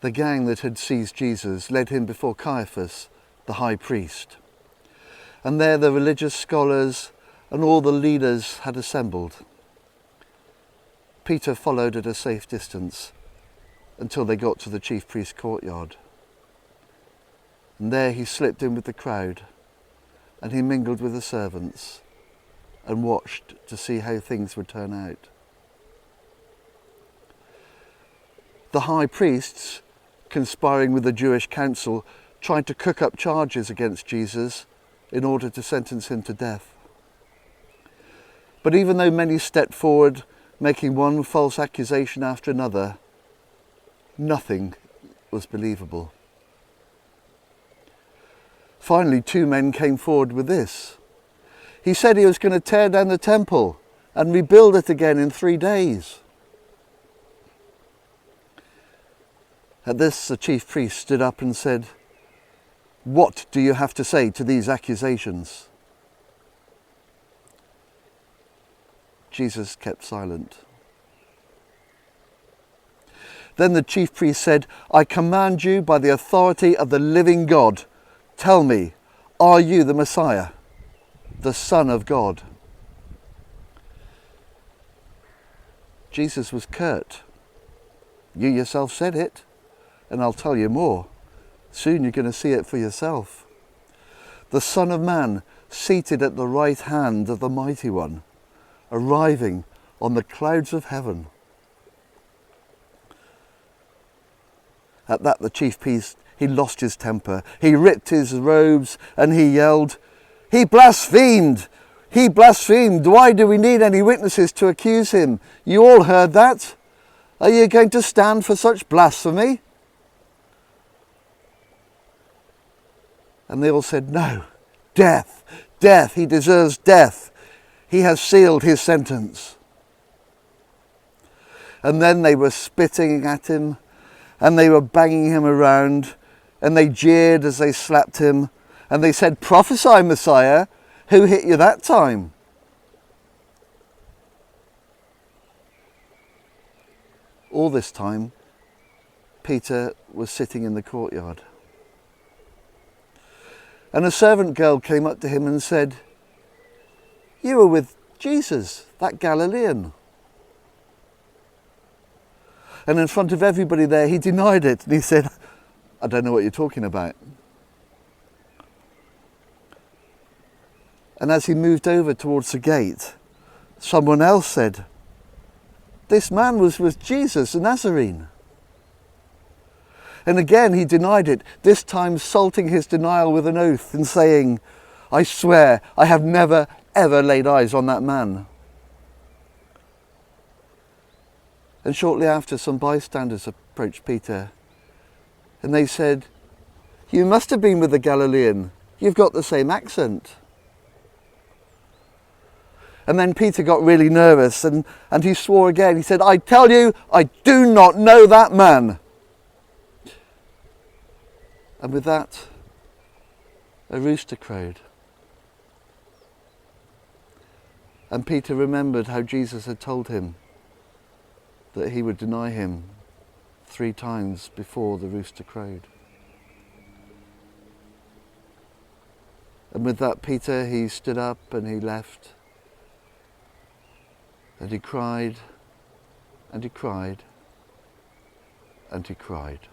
The gang that had seized Jesus led him before Caiaphas, the high priest. And there the religious scholars and all the leaders had assembled. Peter followed at a safe distance until they got to the chief priest's courtyard. And there he slipped in with the crowd, and he mingled with the servants and watched to see how things would turn out. The high priests, conspiring with the Jewish council, tried to cook up charges against Jesus in order to sentence him to death. But even though many stepped forward, making one false accusation after another, nothing was believable. Finally, 2 men came forward with this. He said he was going to tear down the temple and rebuild it again in 3 days. At this, the chief priest stood up and said, "What do you have to say to these accusations?" Jesus kept silent. Then the chief priest said, "I command you by the authority of the living God, tell me, are you the Messiah, the Son of God?" Jesus was curt. "You yourself said it, and I'll tell you more. Soon you're going to see it for yourself. The Son of Man seated at the right hand of the Mighty One, arriving on the clouds of heaven." At that, the chief priest, he lost his temper. He ripped his robes and he yelled, "He blasphemed! He blasphemed! Why do we need any witnesses to accuse him? You all heard that. Are you going to stand for such blasphemy?" And they all said, "No, death, death, he deserves death. He has sealed his sentence." And then they were spitting at him, and they were banging him around, and they jeered as they slapped him, and they said, "Prophesy, Messiah, who hit you that time?" All this time, Peter was sitting in the courtyard. And a servant girl came up to him and said, "You were with Jesus, that Galilean." And in front of everybody there, he denied it. And he said, "I don't know what you're talking about." And as he moved over towards the gate, someone else said, "This man was with Jesus the Nazarene." And again he denied it, this time salting his denial with an oath and saying, "I swear I have never ever laid eyes on that man." And shortly after, some bystanders approached Peter and they said, "You must have been with the Galilean. You've got the same accent." And then Peter got really nervous and he swore again. He said, "I tell you, I do not know that man." And with that, a rooster crowed. And Peter remembered how Jesus had told him that he would deny him 3 times before the rooster crowed. And with that, Peter, he stood up and he left. And he cried, and he cried, and he cried.